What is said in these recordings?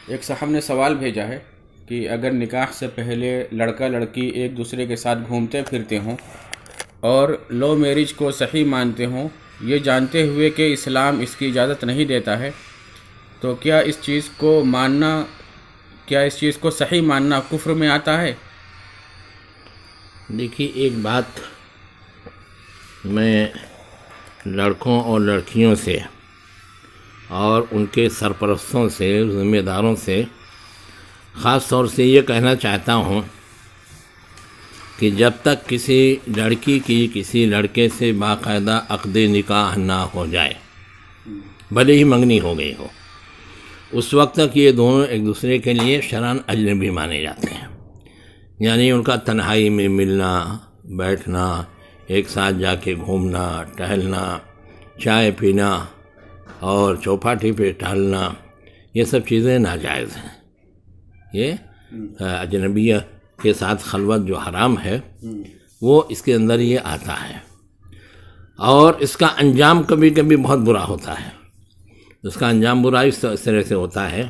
ایک صاحب نے سوال بھیجا ہے کہ اگر نکاح سے پہلے لڑکا لڑکی ایک دوسرے کے ساتھ گھومتے پھرتے ہوں اور لو میرج کو صحیح مانتے ہوں، یہ جانتے ہوئے کہ اسلام اس کی اجازت نہیں دیتا ہے، تو کیا اس چیز کو صحیح ماننا کفر میں آتا ہے؟ دیکھیے، ایک بات میں لڑکوں اور لڑکیوں سے اور ان کے سرپرستوں سے، ذمہ داروں سے خاص طور سے یہ کہنا چاہتا ہوں کہ جب تک کسی لڑکی کی کسی لڑکے سے باقاعدہ عقد نکاح نہ ہو جائے، بھلے ہی منگنی ہو گئی ہو، اس وقت تک یہ دونوں ایک دوسرے کے لیے شرعاً اجنبی مانے جاتے ہیں۔ یعنی ان کا تنہائی میں ملنا، بیٹھنا، ایک ساتھ جا کے گھومنا، ٹہلنا، چائے پینا اور چوپاٹی پہ ٹہلنا، یہ سب چیزیں ناجائز ہیں۔ یہ اجنبیہ کے ساتھ خلوت جو حرام ہے، وہ اس کے اندر یہ آتا ہے، اور اس کا انجام کبھی کبھی بہت برا ہوتا ہے۔ اس کا انجام برا اس طرح سے ہوتا ہے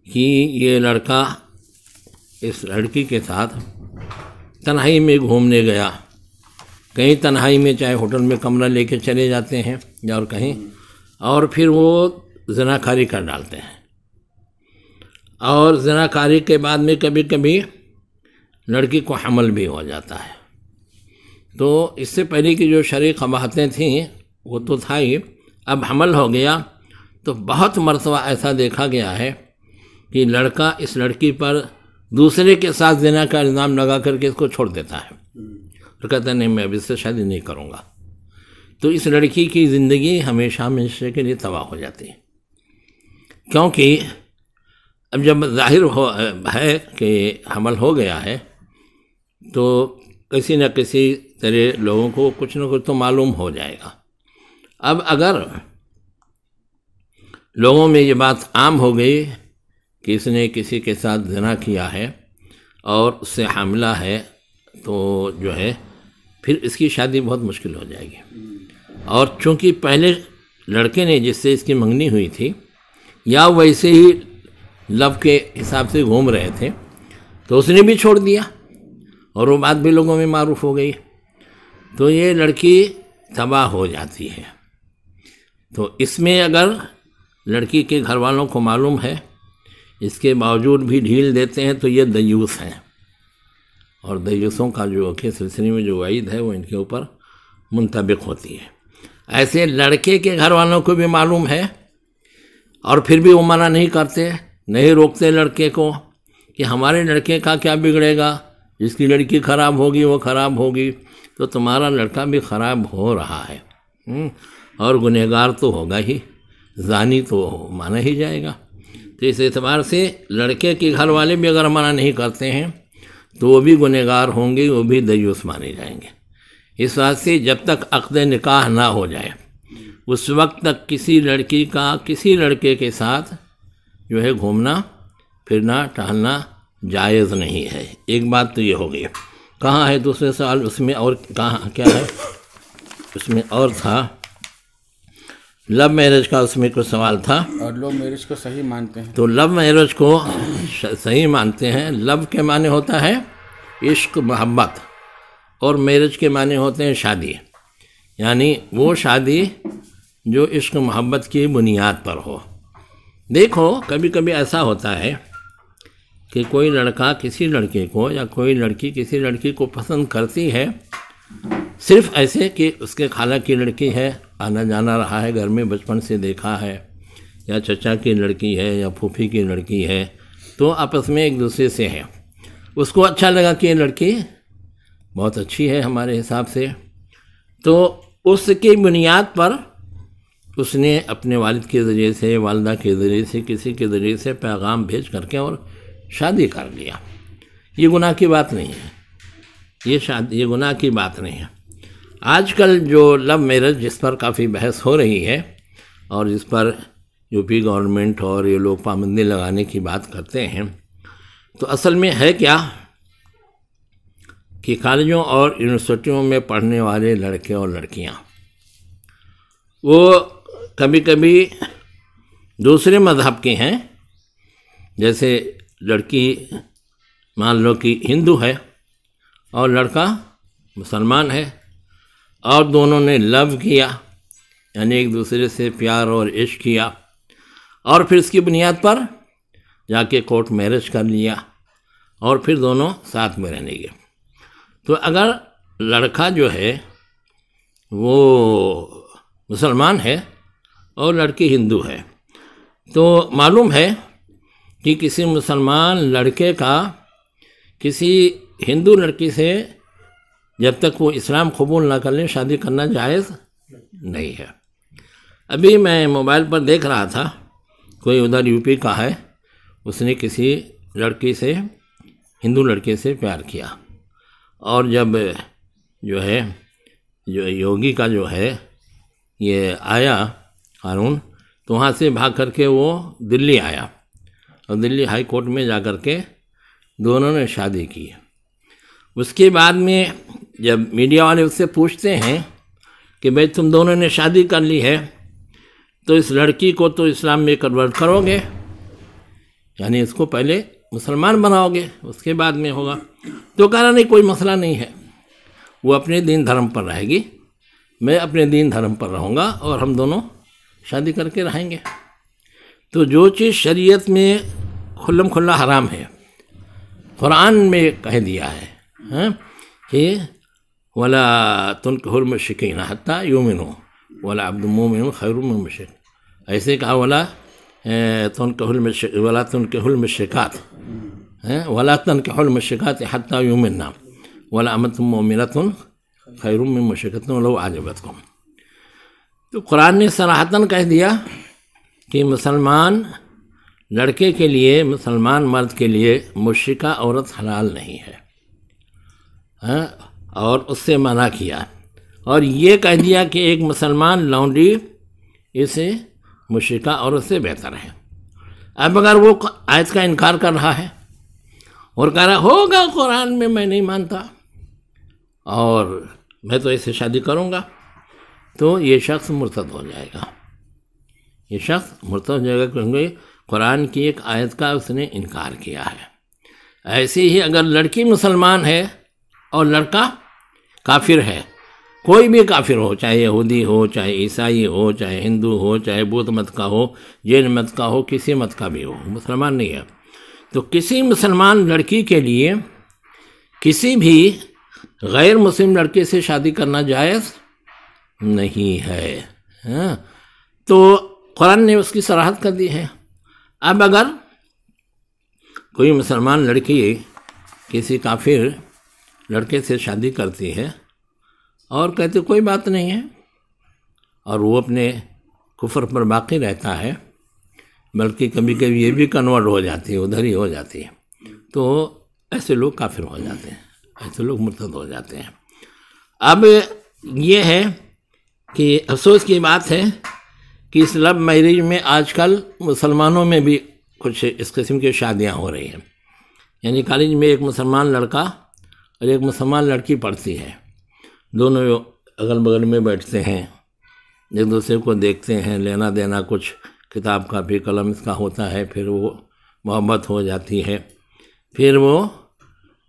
کہ یہ لڑکا اس لڑکی کے ساتھ تنہائی میں گھومنے گیا، کہیں تنہائی میں، چاہے ہوٹل میں کمرہ لے کے چلے جاتے ہیں یا اور کہیں، اور پھر وہ زناکاری کر ڈالتے ہیں، اور زناکاری کے بعد میں کبھی کبھی لڑکی کو حمل بھی ہو جاتا ہے۔ تو اس سے پہلے کی جو شرعی قباحتیں تھیں وہ تو تھا ہی، اب حمل ہو گیا تو بہت مرتبہ ایسا دیکھا گیا ہے کہ لڑکا اس لڑکی پر دوسرے کے ساتھ زنا کا الزام لگا کر کے اس کو چھوڑ دیتا ہے، تو کہتا ہے نہیں، میں اب اس سے شادی نہیں کروں گا۔ تو اس لڑکی کی زندگی ہمیشہ ہمیشہ کے لیے تباہ ہو جاتی ہے، کیونکہ اب جب ظاہر ہے کہ حمل ہو گیا ہے تو کسی نہ کسی طرح لوگوں کو کچھ نہ کچھ تو معلوم ہو جائے گا۔ اب اگر لوگوں میں یہ بات عام ہو گئی کہ اس نے کسی کے ساتھ زنا کیا ہے اور اس سے حاملہ ہے، تو جو ہے پھر اس کی شادی بہت مشکل ہو جائے گی۔ اور چونکہ پہلے لڑکے نے جس سے اس کی منگنی ہوئی تھی، یا ویسے ہی لو کے حساب سے گھوم رہے تھے، تو اس نے بھی چھوڑ دیا اور وہ بات بھی لوگوں میں معروف ہو گئی، تو یہ لڑکی تباہ ہو جاتی ہے۔ تو اس میں اگر لڑکی کے گھر والوں کو معلوم ہے، اس کے باوجود بھی ڈھیل دیتے ہیں، تو یہ دیوس ہیں، اور دیوسوں کا جو کے سلسلے میں جو وعید ہے وہ ان کے اوپر منطبق ہوتی ہے۔ ایسے لڑکے کے گھر والوں کو بھی معلوم ہے اور پھر بھی وہ منع نہیں کرتے، نہیں روکتے لڑکے کو کہ ہمارے لڑکے کا کیا بگڑے گا، جس کی لڑکی خراب ہوگی وہ خراب ہوگی، تو تمہارا لڑکا بھی خراب ہو رہا ہے، اور گنہگار تو ہوگا ہی، زانی تو مانا ہی جائے گا۔ تو اس اعتبار سے لڑکے کے گھر والے بھی اگر منع نہیں کرتے ہیں تو وہ بھی گنہگار ہوں گے، وہ بھی دیوس مانے جائیں گے۔ اس وجہ سے جب تک عقد نکاح نہ ہو جائے، اس وقت تک کسی لڑکی کا کسی لڑکے کے ساتھ جو ہے گھومنا پھرنا ٹہلنا جائز نہیں ہے۔ ایک بات تو یہ ہو گئی۔ کہاں ہے دوسرے سوال؟ اس میں اور کہاں کیا ہے؟ اس میں اور تھا لو میرج کا، اس میں کوئی سوال تھا۔ اور لو میرج کو صحیح مانتے ہیں؟ تو لو میرج کو صحیح مانتے ہیں۔ لو کے معنی ہوتا ہے عشق محبت، اور میرج کے معنی ہوتے ہیں شادی، یعنی وہ شادی جو عشق محبت کی بنیاد پر ہو۔ دیکھو، کبھی کبھی ایسا ہوتا ہے کہ کوئی لڑکا کسی لڑکے کو یا کوئی لڑکی کسی لڑکی کو پسند کرتی ہے، صرف ایسے کہ اس کے خالہ کی لڑکی ہے، آنا جانا رہا ہے، گھر میں بچپن سے دیکھا ہے، یا چچا کی لڑکی ہے یا پھوپھی کی لڑکی ہے، تو آپس میں ایک دوسرے سے ہے، اس کو اچھا لگا کہ یہ لڑکی بہت اچھی ہے ہمارے حساب سے، تو اس کی بنیاد پر اس نے اپنے والد کے ذریعے سے، والدہ کے ذریعے سے، کسی کے ذریعے سے پیغام بھیج کر کے اور شادی کر لیا۔ یہ گناہ کی بات نہیں ہے، یہ گناہ کی بات نہیں ہے۔ آج کل جو لو میرج جس پر کافی بحث ہو رہی ہے، اور جس پر یو پی گورنمنٹ اور یہ لوگ پابندی لگانے کی بات کرتے ہیں، تو اصل میں ہے کیا کہ کالجوں اور یونیورسٹیوں میں پڑھنے والے لڑکے اور لڑکیاں وہ کبھی کبھی دوسرے مذہب کے ہیں جیسے لڑکی مان لو کہ ہندو ہے اور لڑکا مسلمان ہے، اور دونوں نے لو کیا، یعنی ایک دوسرے سے پیار اور عشق کیا، اور پھر اس کی بنیاد پر جا کے کورٹ میرج کر لیا، اور پھر دونوں ساتھ میں رہنے گے۔ تو اگر لڑکا جو ہے وہ مسلمان ہے اور لڑکی ہندو ہے، تو معلوم ہے کہ کسی مسلمان لڑکے کا کسی ہندو لڑکی سے جب تک وہ اسلام قبول نہ کر لیں شادی کرنا جائز نہیں ہے۔ ابھی میں موبائل پر دیکھ رہا تھا، کوئی ادھر یو پی کا ہے، اس نے کسی لڑکی سے، ہندو لڑکے سے پیار کیا، اور جب جو ہے جو یوگی کا جو ہے یہ آیا قانون، تو وہاں سے بھاگ کر کے وہ دلی آیا، اور دلی ہائی کورٹ میں جا کر کے دونوں نے شادی کی۔ اس کے بعد میں جب میڈیا والے اس سے پوچھتے ہیں کہ بھئی تم دونوں نے شادی کر لی ہے تو اس لڑکی کو تو اسلام میں کنورٹ کرو گے، یعنی اس کو پہلے مسلمان بناؤ گے اس کے بعد میں ہوگا؟ تو کہا نہیں، کوئی مسئلہ نہیں ہے، وہ اپنے دین دھرم پر رہے گی، میں اپنے دین دھرم پر رہوں گا، اور ہم دونوں شادی کر کے رہیں گے۔ تو جو چیز شریعت میں کھلم کھلا حرام ہے، قرآن میں کہہ دیا ہے کہ وَلَا تُنكِحُوا الْمُشْرِكِينَ حَتَّى يُؤْمِنُوا وَلَا عَبْدٌ مُؤْمِنٌ خَيْرٌ مِّن مُشْرِكٍ، ایسے کہا وَلَا تُنكِحُوا الْمُشْرِكَاتِ وَلَا تُنكِحُوا الْمُشْرِكَاتِ حَتَّى يُؤْمِنَّ وَلَا أَمَةٌ مُؤْمِنَةٌ خَيْرٌ مِّن مُشْرِكَةٍ وَلَوْ أَعْجَبَتْكُمْ۔ تو قرآن نے صراحتاً کہہ دیا کہ مسلمان لڑکے کے لیے، مسلمان مرد کے لیے مشرکہ عورت حلال نہیں ہے، اور اس سے منع کیا، اور یہ کہہ دیا کہ ایک مسلمان لونڈی اسے مشرکہ عورت سے بہتر ہے۔ اب اگر وہ آیت کا انکار کر رہا ہے اور کہہ رہا ہوگا قرآن میں نہیں مانتا اور میں تو اسے شادی کروں گا، تو یہ شخص مرتد ہو جائے گا، یہ شخص مرتد ہو جائے گا، کیونکہ قرآن کی ایک آیت کا اس نے انکار کیا ہے۔ ایسے ہی اگر لڑکی مسلمان ہے اور لڑکا کافر ہے، کوئی بھی کافر ہو، چاہے یہودی ہو، چاہے عیسائی ہو، چاہے ہندو ہو، چاہے بدھ مت کا ہو، جین مت کا ہو، کسی مت کا بھی ہو، مسلمان نہیں ہے، تو کسی مسلمان لڑکی کے لیے کسی بھی غیر مسلم لڑکے سے شادی کرنا جائز نہیں ہے۔ تو قرآن نے اس کی صراحت کر دی ہے۔ اب اگر کوئی مسلمان لڑکی کسی کافر لڑکے سے شادی کرتی ہے اور کہتے کوئی بات نہیں ہے، اور وہ اپنے کفر پر باقی رہتا ہے، بلکہ کبھی کبھی یہ بھی کنورٹ ہو جاتی ہے، ادھر ہی ہو جاتی ہے، تو ایسے لوگ کافر ہو جاتے ہیں، ایسے لوگ مرتد ہو جاتے ہیں۔ اب یہ ہے کہ افسوس کی بات ہے کہ اس لو میرج میں آج کل مسلمانوں میں بھی کچھ اس قسم کی شادیاں ہو رہی ہیں، یعنی کالج میں ایک مسلمان لڑکا اور ایک مسلمان لڑکی پڑھتی ہے، دونوں اگل بغل میں بیٹھتے ہیں، ایک دوسرے کو دیکھتے ہیں، لینا دینا کچھ کتاب کاپی قلم اس کا ہوتا ہے، پھر وہ محبت ہو جاتی ہے، پھر وہ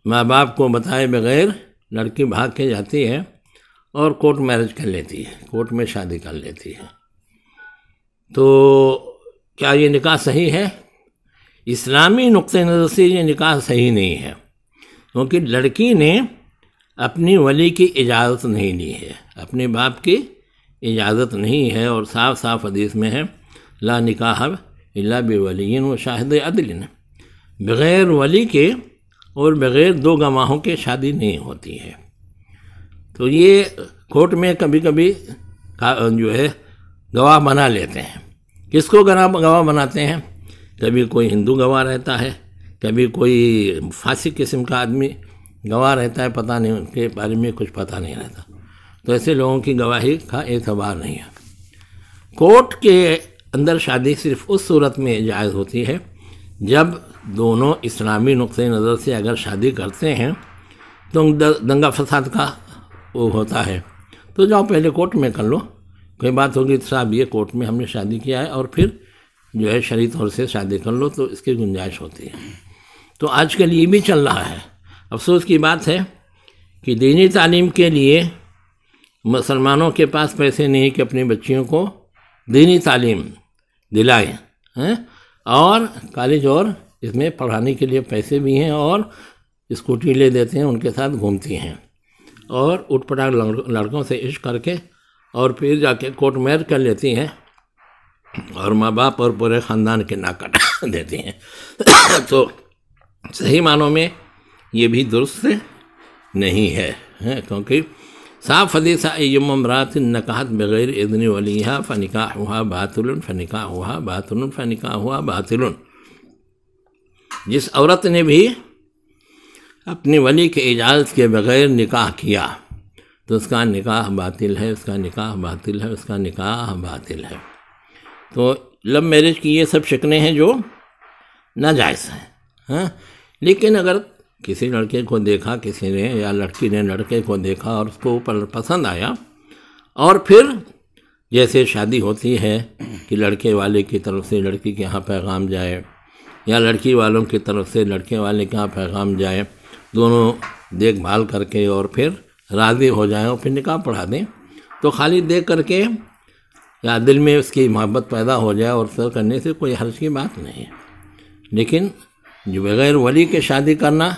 ماں باپ کو بتائے بغیر لڑکی بھاگ کے جاتی ہے اور کورٹ میرج کر لیتی ہے، کورٹ میں شادی کر لیتی ہے۔ تو کیا یہ نکاح صحیح ہے؟ اسلامی نقطہ نظر سے یہ نکاح صحیح نہیں ہے، کیونکہ لڑکی نے اپنی ولی کی اجازت نہیں لی ہے، اپنے باپ کی اجازت نہیں ہے، اور صاف صاف حدیث میں ہے لا نکاح الا بولی و شاہد عدل، بغیر ولی کے اور بغیر دو گواہوں کے شادی نہیں ہوتی ہے۔ تو یہ کورٹ میں کبھی کبھی جو ہے گواہ بنا لیتے ہیں، کس کو گواہ بناتے ہیں؟ کبھی کوئی ہندو گواہ رہتا ہے، کبھی کوئی فاسق قسم کا آدمی گواہ رہتا ہے، پتہ نہیں ان کے بارے میں کچھ پتہ نہیں رہتا، تو ایسے لوگوں کی گواہی کا اعتبار نہیں ہے۔ کورٹ کے اندر شادی صرف اس صورت میں جائز ہوتی ہے جب دونوں اسلامی نقطہ نظر سے اگر شادی کرتے ہیں تو دنگا فساد کا وہ ہوتا ہے، تو جاؤ پہلے کورٹ میں کر لو، کوئی بات ہوگی تو صاحب یہ کورٹ میں ہم نے شادی کیا ہے، اور پھر جو ہے شرعی طور سے شادی کر لو تو اس کی گنجائش ہوتی ہے۔ تو آج کل یہ بھی چل رہا ہے۔ افسوس کی بات ہے کہ دینی تعلیم کے لیے مسلمانوں کے پاس پیسے نہیں کہ اپنی بچیوں کو دینی تعلیم دلائیں، اور کالج اور اس میں پڑھانے کے لیے پیسے بھی ہیں، اور اسکوٹی لے دیتے ہیں، ان کے ساتھ گھومتی ہیں، اور اٹھ پٹاک لڑکوں سے عشق کر کے اور پھر جا کے کوٹ مہر کر لیتی ہیں اور ماں باپ اور پورے خاندان کے ناک کٹا دیتی ہیں۔ تو صحیح معنوں میں یہ بھی درست نہیں ہے، کیونکہ صاف حدیث ایم امرات نکاحت بغیر اذن ولیہا فنکاحها باطل فنکاحها باطل فنکاحها باطل۔ جس عورت نے بھی اپنی ولی کے اجازت کے بغیر نکاح کیا تو اس کا نکاح باطل ہے، اس کا نکاح باطل ہے، اس کا نکاح باطل ہے۔ تو لو میرج کی یہ سب شکلیں ہیں جو ناجائز ہیں، لیکن اگر کسی لڑکے کو دیکھا کسی نے یا لڑکی نے لڑکے کو دیکھا اور اس کو اوپر پسند آیا، اور پھر جیسے شادی ہوتی ہے کہ لڑکے والے کی طرف سے لڑکی کے ہاں پیغام جائے یا لڑکی والوں کی طرف سے لڑکے والے کے ہاں پیغام جائے، دونوں دیکھ بھال کر کے اور پھر راضی ہو جائیں اور پھر نکاح پڑھا دیں، تو خالی دیکھ کر کے یا دل میں اس کی محبت پیدا ہو جائے اور سر کرنے سے کوئی حرج کی بات نہیں ہے۔ لیکن جو بغیر ولی کے شادی کرنا،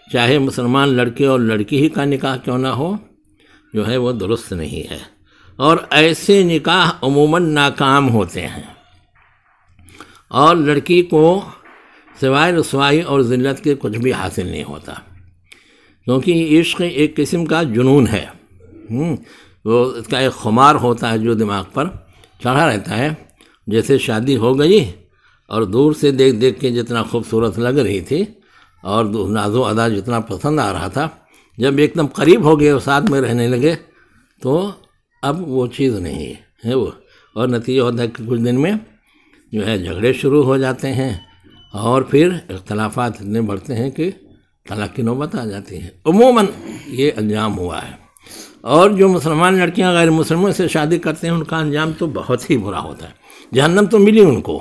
چاہے مسلمان لڑکے اور لڑکی ہی کا نکاح کیوں نہ ہو، جو ہے وہ درست نہیں ہے، اور ایسے نکاح عموماً ناکام ہوتے ہیں، اور لڑکی کو سوائے رسوائی اور ذلت کے کچھ بھی حاصل نہیں ہوتا، کیونکہ عشق ایک قسم کا جنون ہے، وہ اس کا ایک خمار ہوتا ہے جو دماغ پر چڑھا رہتا ہے۔ جیسے شادی ہو گئی اور دور سے دیکھ دیکھ کے جتنا خوبصورت لگ رہی تھی اور ناز و ادا جتنا پسند آ رہا تھا، جب ایک دم قریب ہو گئے اور ساتھ میں رہنے لگے تو اب وہ چیز نہیں ہے وہ، اور نتیجہ ہوتا ہے کہ کچھ دن میں جو ہے جھگڑے شروع ہو جاتے ہیں، اور پھر اختلافات اتنے بڑھتے ہیں کہ طلاق کی نوبت آ جاتی ہے۔ عموماً یہ انجام ہوا ہے، اور جو مسلمان لڑکیاں غیر مسلموں سے شادی کرتے ہیں ان کا انجام تو بہت ہی برا ہوتا ہے۔ جہنم تو ملی ان کو،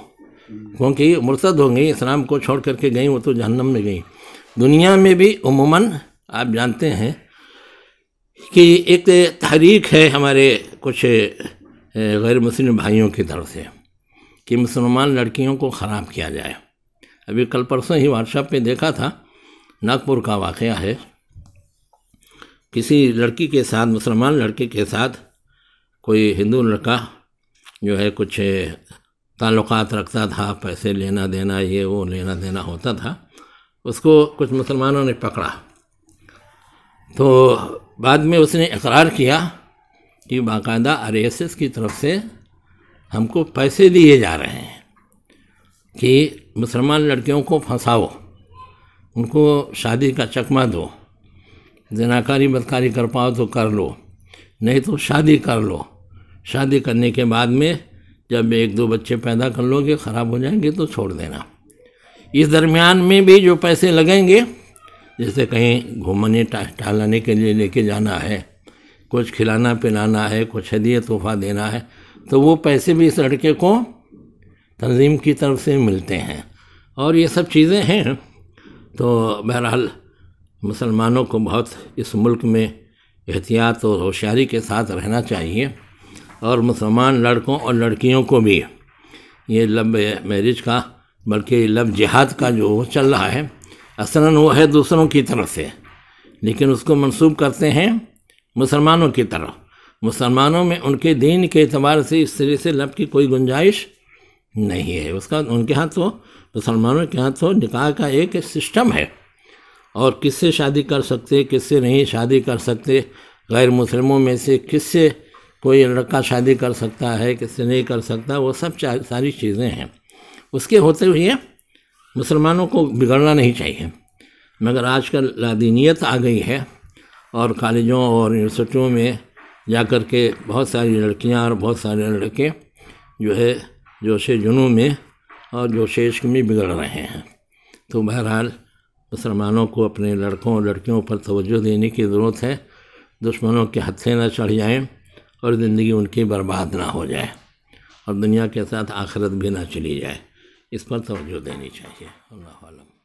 کیونکہ مرتد ہو گئی، اسلام کو چھوڑ کر کے گئیں، وہ تو جہنم میں گئیں۔ دنیا میں بھی عموماً آپ جانتے ہیں کہ ایک تحریک ہے ہمارے کچھ غیر مسلم بھائیوں کی طرف سے کہ مسلمان لڑکیوں کو خراب کیا جائے۔ ابھی کل پرسوں ہی واٹس پہ دیکھا تھا، ناگپور کا واقعہ ہے، کسی لڑکی کے ساتھ، مسلمان لڑکے کے ساتھ کوئی ہندو لڑکا جو ہے کچھ تعلقات رکھتا تھا، پیسے لینا دینا، یہ وہ لینا دینا ہوتا تھا، اس کو کچھ مسلمانوں نے پکڑا، تو بعد میں اس نے اقرار کیا کہ باقاعدہ RSS کی طرف سے ہم کو پیسے دیے جا رہے ہیں کہ مسلمان لڑکیوں کو پھنساؤ، ان کو شادی کا چکمہ دو، زناکاری بدکاری کر پاؤ تو کر لو، نہیں تو شادی کر لو، شادی کرنے کے بعد میں جب ایک دو بچے پیدا کر لو گے، خراب ہو جائیں گے تو چھوڑ دینا۔ اس درمیان میں بھی جو پیسے لگیں گے، جیسے کہیں گھومنے ٹہلانے کے لیے لے کے جانا ہے، کچھ کھلانا پلانا ہے، کچھ ہدیہ تحفہ دینا ہے، تو وہ پیسے بھی اس لڑکے کو تنظیم کی طرف سے ملتے ہیں، اور یہ سب چیزیں ہیں۔ تو بہرحال مسلمانوں کو بہت اس ملک میں احتیاط اور ہوشیاری کے ساتھ رہنا چاہیے، اور مسلمان لڑکوں اور لڑکیوں کو بھی یہ لو میرج کا، بلکہ لو جہاد کا جو چل رہا ہے، اصلاً وہ ہے دوسروں کی طرف سے، لیکن اس کو منسوب کرتے ہیں مسلمانوں کی طرف۔ مسلمانوں میں ان کے دین کے اعتبار سے اس طرح سے لو کی کوئی گنجائش نہیں ہے، اس کا ان کے ہاں تو، مسلمانوں کے ہاں تو نکاح کا ایک سسٹم ہے، اور کس سے شادی کر سکتے، کس سے نہیں شادی کر سکتے، غیر مسلموں میں سے کس سے کوئی لڑکا شادی کر سکتا ہے، کس سے نہیں کر سکتا، وہ سب ساری چیزیں ہیں۔ اس کے ہوتے ہوئے مسلمانوں کو بگڑنا نہیں چاہیے، مگر آج کل لادینیت آ گئی ہے، اور کالجوں اور یونیورسٹیوں میں جا کر کے بہت ساری لڑکیاں اور بہت سارے لڑکے جو ہے جوش جنوں میں اور جوش عشق میں بگڑ رہے ہیں۔ تو بہرحال مسلمانوں کو اپنے لڑکوں اور لڑکیوں پر توجہ دینے کی ضرورت ہے، دشمنوں کے ہتھے نہ چڑھ جائیں اور زندگی ان کی برباد نہ ہو جائے۔ اور دنیا کے ساتھ آخرت بھی نہ چلی جائے، اس پر توجہ دینی چاہیے۔ اللہ عالم۔